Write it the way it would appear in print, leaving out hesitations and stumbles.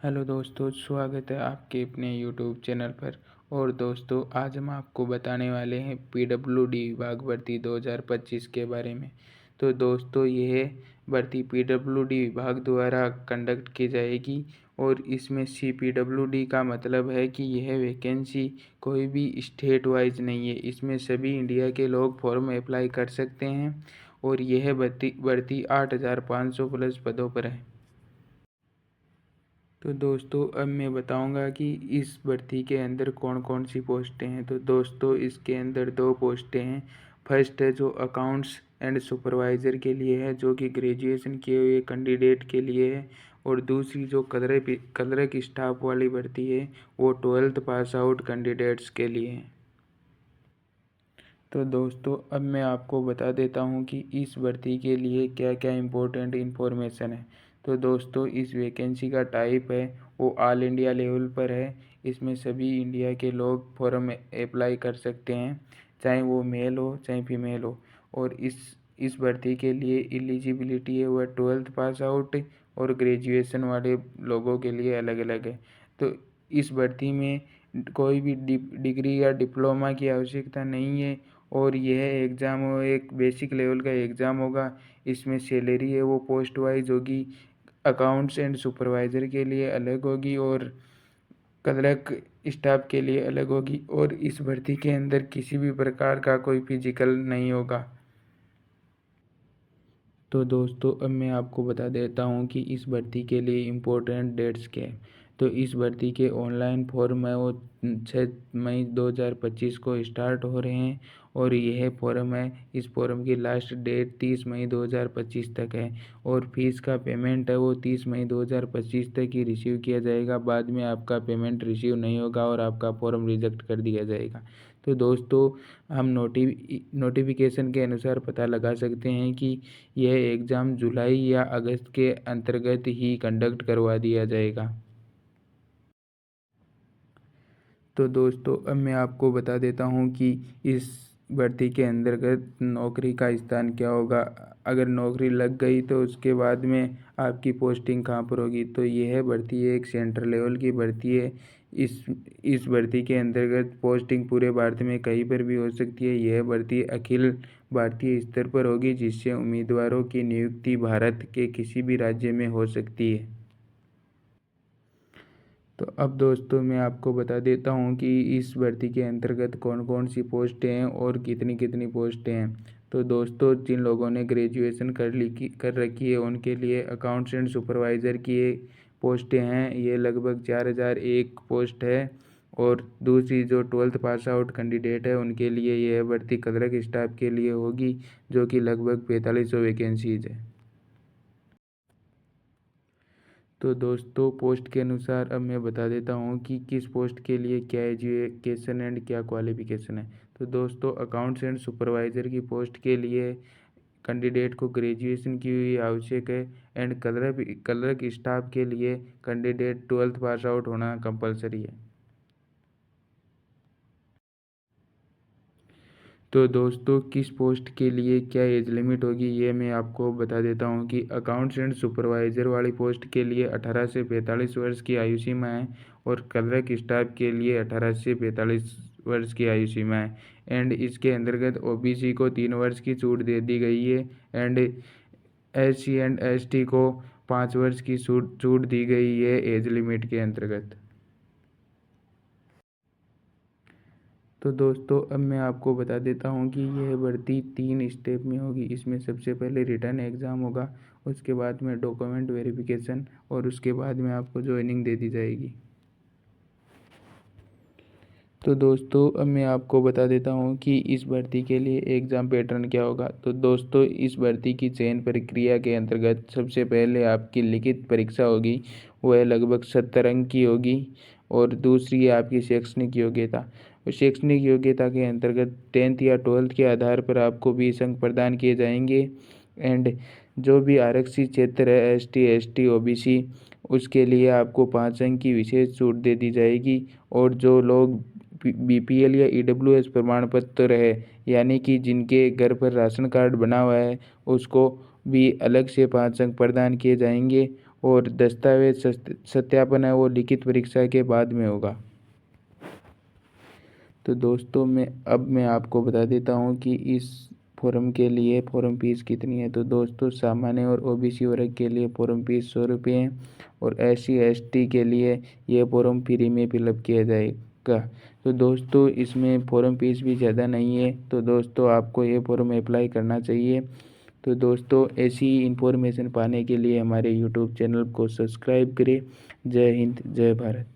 Hello दोस्तों, स्वागत है आपके अपने यूट्यूब चैनल पर। और दोस्तों, आज हम आपको बताने वाले हैं पीडब्ल्यूडी विभाग भर्ती 2025 के बारे में। तो दोस्तों, यह भर्ती पीडब्ल्यूडी विभाग द्वारा कंडक्ट की जाएगी और इसमें सीपीडब्ल्यूडी का मतलब है कि यह वैकेंसी कोई भी स्टेट वाइज नहीं है। इसमें सभी इंडिया के लोग फॉर्म अप्लाई कर सकते हैं और यह भर्ती 8,500 प्लस पदों पर है। तो दोस्तों, अब मैं बताऊंगा कि इस भर्ती के अंदर कौन कौन सी पोस्टें हैं। तो दोस्तों, इसके अंदर दो पोस्टें हैं। फर्स्ट है जो अकाउंट्स एंड सुपरवाइज़र के लिए है, जो कि ग्रेजुएशन किए हुए कैंडिडेट के लिए है। और दूसरी जो क्लर्क स्टाफ वाली भर्ती है, वो 12th पास आउट कैंडिडेट्स के लिए है। तो दोस्तों, अब मैं आपको बता देता हूं कि इस भर्ती के लिए क्या क्या इम्पोर्टेंट इन्फॉर्मेशन है। तो दोस्तों, इस वैकेंसी का टाइप है वो ऑल इंडिया लेवल पर है। इसमें सभी इंडिया के लोग फॉर्म अप्लाई कर सकते हैं, चाहे वो मेल हो चाहे फीमेल हो। और इस भर्ती के लिए एलिजिबिलिटी है वह 12th पास आउट और ग्रेजुएशन वाले लोगों के लिए अलग अलग है। तो इस भर्ती में कोई भी डिग्री या डिप्लोमा की आवश्यकता नहीं है और यह एग्ज़ाम एक बेसिक लेवल का एग्ज़ाम होगा। इसमें सैलरी है वो पोस्ट वाइज होगी। अकाउंट्स एंड सुपरवाइज़र के लिए अलग होगी और क्लर्क स्टाफ के लिए अलग होगी। और इस भर्ती के अंदर किसी भी प्रकार का कोई फिजिकल नहीं होगा। तो दोस्तों, अब मैं आपको बता देता हूँ कि इस भर्ती के लिए इम्पोर्टेंट डेट्स क्या है। तो इस भर्ती के ऑनलाइन फॉर्म है वो 6 मई 2025 को स्टार्ट हो रहे हैं और यह फॉर्म है, इस फॉर्म की लास्ट डेट 30 मई 2025 तक है। और फीस का पेमेंट है वो 30 मई 2025 तक ही रिसीव किया जाएगा। बाद में आपका पेमेंट रिसीव नहीं होगा और आपका फॉर्म रिजेक्ट कर दिया जाएगा। तो दोस्तों, हम नोटिफिकेशन के अनुसार पता लगा सकते हैं कि यह एग्ज़ाम जुलाई या अगस्त के अंतर्गत ही कंडक्ट करवा दिया जाएगा। तो दोस्तों, अब मैं आपको बता देता हूँ कि इस भर्ती के अंतर्गत नौकरी का स्थान क्या होगा। अगर नौकरी लग गई तो उसके बाद में आपकी पोस्टिंग कहाँ पर होगी। तो यह भर्ती एक सेंट्रल लेवल की भर्ती है। इस भर्ती के अंतर्गत पोस्टिंग पूरे भारत में कहीं पर भी हो सकती है। यह भर्ती अखिल भारतीय स्तर पर होगी, जिससे उम्मीदवारों की नियुक्ति भारत के किसी भी राज्य में हो सकती है। तो अब दोस्तों, मैं आपको बता देता हूँ कि इस भर्ती के अंतर्गत कौन कौन सी पोस्टें हैं और कितनी कितनी पोस्टें हैं। तो दोस्तों, जिन लोगों ने ग्रेजुएशन कर रखी है उनके लिए अकाउंट्स एंड सुपरवाइज़र की पोस्टें हैं, ये लगभग 4,001 पोस्ट है। और दूसरी जो 12th पास आउट कैंडिडेट है उनके लिए यह भर्ती क्लर्क स्टाफ के लिए होगी, जो कि लगभग 4500 वैकेंसीज है। तो दोस्तों, पोस्ट के अनुसार अब मैं बता देता हूँ कि किस पोस्ट के लिए क्या एजुकेशन एंड क्या क्वालिफिकेशन है। तो दोस्तों, अकाउंट्स एंड सुपरवाइज़र की पोस्ट के लिए कैंडिडेट को ग्रेजुएशन की हुई आवश्यक है। एंड क्लर्क स्टाफ के लिए कैंडिडेट 12th पास आउट होना कंपलसरी है। तो दोस्तों, किस पोस्ट के लिए क्या एज लिमिट होगी ये मैं आपको बता देता हूँ कि अकाउंट्स एंड सुपरवाइज़र वाली पोस्ट के लिए 18 से 45 वर्ष की आयु सीमा है और क्लर्क स्टाफ के लिए 18 से 45 वर्ष की आयु सीमा है। एंड इसके अंतर्गत ओबीसी को 3 वर्ष की छूट दे दी गई है। एंड एससी एंड एसटी को 5 वर्ष की छूट दी गई है एज लिमिट के अंतर्गत। तो दोस्तों, अब मैं आपको बता देता हूँ कि यह भर्ती 3 स्टेप में होगी। इसमें सबसे पहले रिटर्न एग्ज़ाम होगा, उसके बाद में डॉक्यूमेंट वेरिफिकेशन और उसके बाद में आपको ज्वाइनिंग दे दी जाएगी। तो दोस्तों, अब मैं आपको बता देता हूँ कि इस भर्ती के लिए एग्ज़ाम पैटर्न क्या होगा। तो दोस्तों, इस भर्ती की चयन प्रक्रिया के अंतर्गत सबसे पहले आपकी लिखित परीक्षा होगी, वह लगभग 70 अंक की होगी। और दूसरी है आपकी शैक्षणिक योग्यता। और शैक्षणिक योग्यता के अंतर्गत 10th या 12th के आधार पर आपको 20 अंक प्रदान किए जाएंगे। एंड जो भी आरक्षित क्षेत्र है एसटी, एसटी, ओबीसी, उसके लिए आपको 5 अंक की विशेष छूट दे दी जाएगी। और जो लोग बीपीएल या ईडब्ल्यूएस प्रमाण पत्र है, यानी कि जिनके घर पर राशन कार्ड बना हुआ है, उसको भी अलग से 5 अंक प्रदान किए जाएंगे। और दस्तावेज सत्यापन है वो लिखित परीक्षा के बाद में होगा। तो दोस्तों मैं आपको बता देता हूँ कि इस फॉर्म के लिए फॉर्म फीस कितनी है। तो दोस्तों सामान्य और ओबीसी वर्ग के लिए फॉर्म फीस 100 रुपये है और SC ST के लिए ये फॉर्म फ्री में फिलअप किया जाएगा। तो दोस्तों इसमें फॉर्म फीस भी ज़्यादा नहीं है, तो दोस्तों आपको ये फॉर्म अप्लाई करना चाहिए। तो दोस्तों ऐसी इन्फॉर्मेशन पाने के लिए हमारे यूट्यूब चैनल को सब्सक्राइब करें। जय हिंद, जय भारत।